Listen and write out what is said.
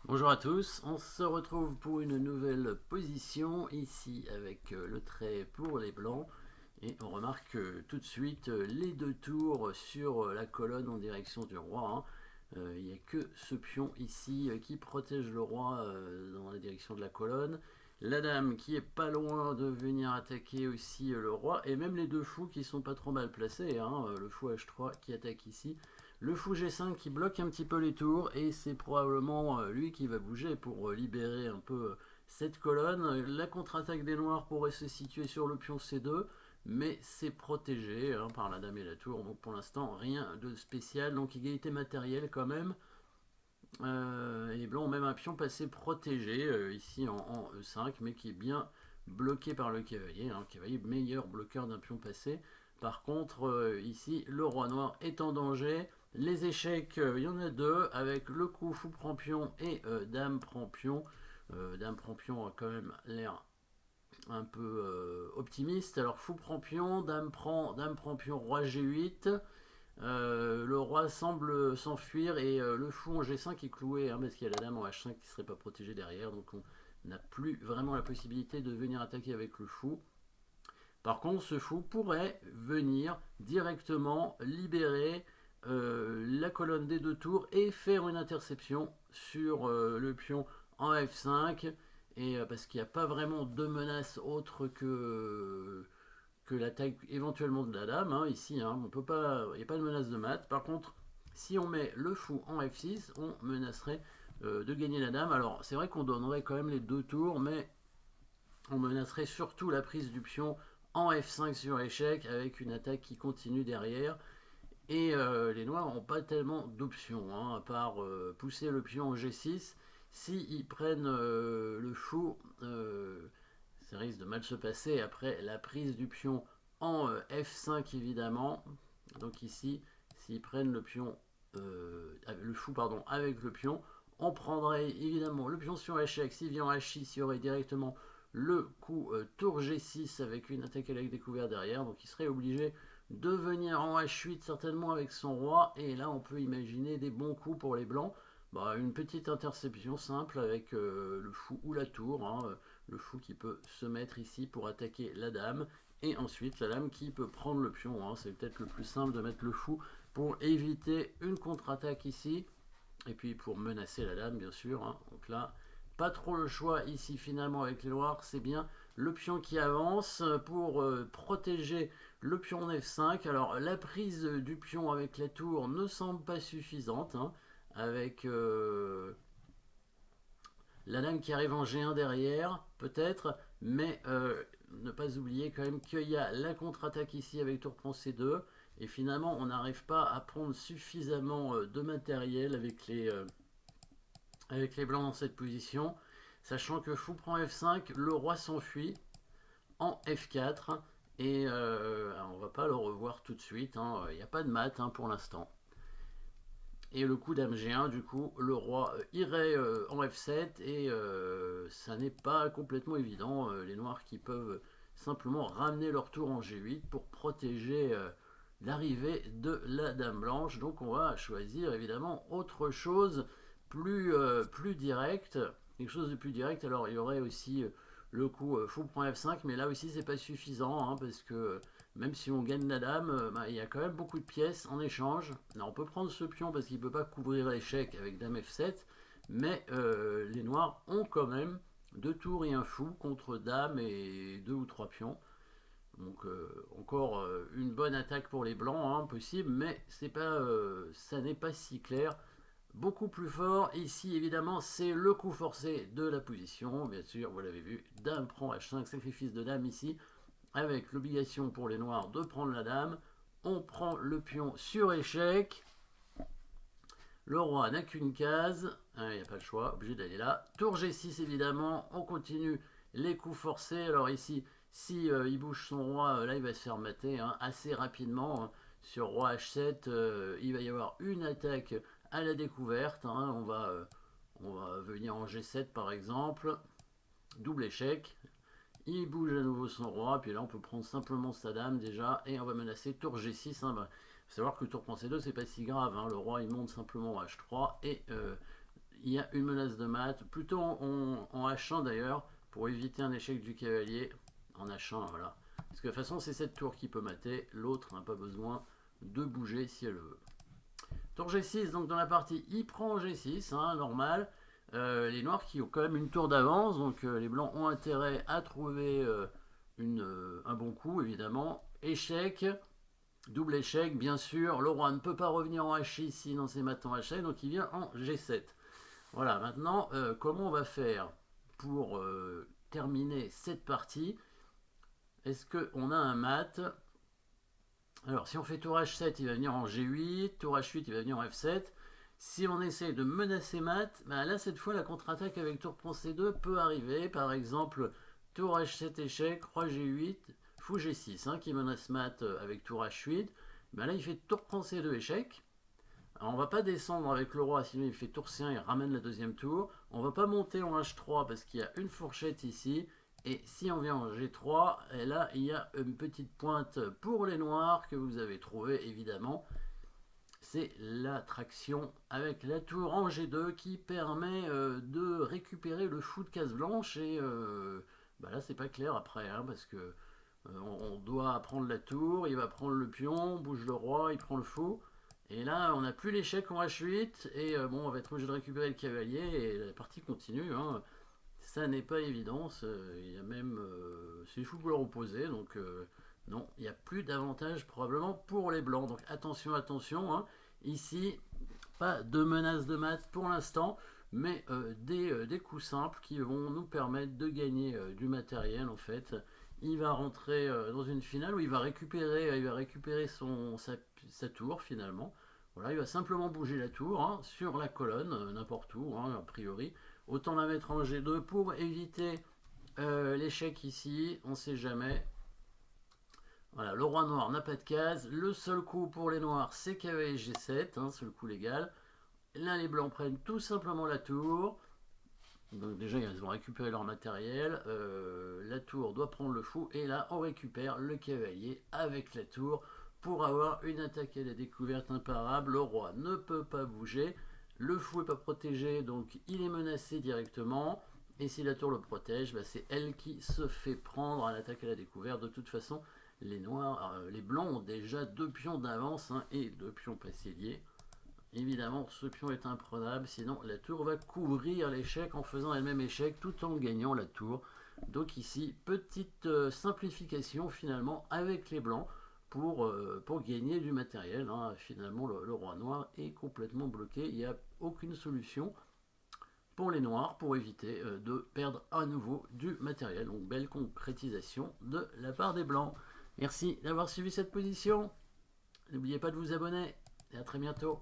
Bonjour à tous, on se retrouve pour une nouvelle position ici avec le trait pour les blancs et on remarque tout de suite les deux tours sur la colonne en direction du roi, hein. Il n'y a que ce pion ici qui protège le roi dans la direction de la colonne. La dame qui est pas loin de venir attaquer aussi le roi et même les deux fous qui sont pas trop mal placés, hein. Le fou H3 qui attaque ici, le fou G5 qui bloque un petit peu les tours et c'est probablement lui qui va bouger pour libérer un peu cette colonne. La contre-attaque des noirs pourrait se situer sur le pion C2, mais c'est protégé hein, par la dame et la tour, donc pour l'instant rien de spécial, donc égalité matérielle quand même. Et les blancs ont même un pion passé protégé ici en E5, mais qui est bien bloqué par le cavalier, hein, le cavalier meilleur bloqueur d'un pion passé. Par contre, ici, le roi noir est en danger. Les échecs, il y en a deux, avec le coup fou prend pion et dame prend pion. Dame prend pion a quand même l'air un peu optimiste. Alors fou prend pion, dame prend pion, roi G8. Le roi semble s'enfuir et le fou en G5 est cloué hein, parce qu'il y a la dame en H5 qui ne serait pas protégée derrière. Donc on n'a plus vraiment la possibilité de venir attaquer avec le fou. Par contre, ce fou pourrait venir directement libérer la colonne des deux tours et faire une interception sur le pion en F5. Et parce qu'il n'y a pas vraiment de menace autre que l'attaque éventuellement de la dame. Hein, ici, hein, on peut pas, il n'y a pas de menace de mat. Par contre, si on met le fou en F6, on menacerait de gagner la dame. Alors, c'est vrai qu'on donnerait quand même les deux tours, mais on menacerait surtout la prise du pion en F5 sur échec avec une attaque qui continue derrière. Et les noirs n'ont pas tellement d'options, hein, à part pousser le pion en G6. S'ils prennent le fou, ça risque de mal se passer après la prise du pion en F5 évidemment. Donc ici, s'ils prennent le fou pardon, avec le pion, on prendrait évidemment le pion sur échec. S'il vient en H6, il y aurait directement le coup tour G6 avec une attaque à la découverte derrière. Donc il serait obligé de venir en H8 certainement avec son roi. Et là, on peut imaginer des bons coups pour les blancs. Bah, une petite interception simple avec le fou ou la tour, hein, le fou qui peut se mettre ici pour attaquer la dame, et ensuite la dame qui peut prendre le pion, hein. C'est peut-être le plus simple de mettre le fou pour éviter une contre-attaque ici, et puis pour menacer la dame bien sûr, hein. Donc là, pas trop le choix ici finalement avec les noirs, c'est bien le pion qui avance pour protéger le pion en F5. Alors la prise du pion avec la tour ne semble pas suffisante, hein, avec la dame qui arrive en G1 derrière, peut-être, mais ne pas oublier quand même qu'il y a la contre-attaque ici avec tour prend C2, et finalement on n'arrive pas à prendre suffisamment de matériel avec les blancs dans cette position, sachant que fou prend F5, le roi s'enfuit en F4, et on va pas le revoir tout de suite, hein. Il n'y a pas de mat hein, pour l'instant. Et le coup dame G1, du coup, le roi irait en F7 et ça n'est pas complètement évident. Les noirs qui peuvent simplement ramener leur tour en G8 pour protéger l'arrivée de la dame blanche. Donc on va choisir évidemment autre chose plus direct. Quelque chose de plus direct. Alors il y aurait aussi le coup fou prend F5, mais là aussi c'est pas suffisant hein, parce que même si on gagne la dame, bah, il y a quand même beaucoup de pièces en échange. Alors on peut prendre ce pion parce qu'il ne peut pas couvrir l'échec avec dame F7, mais les noirs ont quand même deux tours et un fou contre dame et deux ou trois pions. Donc encore une bonne attaque pour les blancs, hein, possible, mais ça n'est pas si clair. Beaucoup plus fort ici évidemment c'est le coup forcé de la position, bien sûr vous l'avez vu, dame prend H5, sacrifice de dame ici, avec l'obligation pour les noirs de prendre la dame. On prend le pion sur échec. Le roi n'a qu'une case. Il n'y a pas le choix, obligé d'aller là. Tour G6 évidemment. On continue les coups forcés. Alors ici, si il bouge son roi, là il va se faire mater hein, assez rapidement. Hein. Sur roi H7, il va y avoir une attaque à la découverte. Hein. On va venir en G7 par exemple. Double échec. Il bouge à nouveau son roi, puis là on peut prendre simplement sa dame déjà, et on va menacer tour G6. Hein, bah, faut savoir que le tour prend C2 c'est pas si grave, hein, le roi il monte simplement H3, et il y a une menace de mat, plutôt en H1 d'ailleurs, pour éviter un échec du cavalier. En H1, voilà. Parce que de toute façon, c'est cette tour qui peut mater, l'autre n'a pas besoin de bouger si elle veut. Tour G6, donc dans la partie, il prend G6, hein, normal. Les noirs qui ont quand même une tour d'avance, donc les blancs ont intérêt à trouver un bon coup, évidemment. Échec, double échec, bien sûr. Le roi ne peut pas revenir en H6 sinon c'est mat en H7, donc il vient en G7. Voilà, maintenant, comment on va faire pour terminer cette partie? Est-ce qu'on a un mat? Alors, si on fait tour H7, il va venir en G8, tour H8, il va venir en F7. Si on essaie de menacer mat, ben là, cette fois, la contre-attaque avec tour prend C2 peut arriver. Par exemple, tour H7 échec, roi G8, fou G6, hein, qui menace mat avec tour H8. Ben là, il fait tour prend C2 échec. Alors, on ne va pas descendre avec le roi, sinon il fait tour C1, il ramène la deuxième tour. On ne va pas monter en H3 parce qu'il y a une fourchette ici. Et si on vient en G3, et là, il y a une petite pointe pour les noirs que vous avez trouvé évidemment. C'est l'attraction avec la tour en G2 qui permet de récupérer le fou de case blanche. Et bah là, c'est pas clair après, hein, parce que on doit prendre la tour, il va prendre le pion, bouge le roi, il prend le fou. Et là, on n'a plus l'échec en H8. Et bon, on va être obligé de récupérer le cavalier et la partie continue, hein. Ça n'est pas évident, il y a même c'est du fou de couleur opposée, donc non, il n'y a plus d'avantage probablement pour les blancs. Donc attention, attention, hein. Ici, pas de menace de mat pour l'instant, mais des coups simples qui vont nous permettre de gagner du matériel en fait. Il va rentrer dans une finale où il va récupérer sa tour finalement. Voilà, il va simplement bouger la tour, hein, sur la colonne, n'importe où, hein, a priori. Autant la mettre en G2 pour éviter l'échec ici, on ne sait jamais. Voilà, le roi noir n'a pas de case. Le seul coup pour les noirs, c'est cavalier G7, hein, seul coup légal. Là, les blancs prennent tout simplement la tour. Donc déjà, ils vont récupérer leur matériel. La tour doit prendre le fou. Et là, on récupère le cavalier avec la tour pour avoir une attaque à la découverte imparable. Le roi ne peut pas bouger. Le fou n'est pas protégé, donc il est menacé directement. Et si la tour le protège, bah, c'est elle qui se fait prendre à l'attaque à la découverte. De toute façon, les blancs ont déjà 2 pions d'avance, hein, et 2 pions passeliers. Évidemment, ce pion est imprenable, sinon la tour va couvrir l'échec en faisant elle-même échec tout en gagnant la tour. Donc ici, petite simplification finalement avec les blancs pour gagner du matériel, hein. Finalement, le roi noir est complètement bloqué, il n'y a aucune solution pour les noirs pour éviter de perdre à nouveau du matériel. Donc belle concrétisation de la part des blancs. Merci d'avoir suivi cette position. N'oubliez pas de vous abonner et à très bientôt.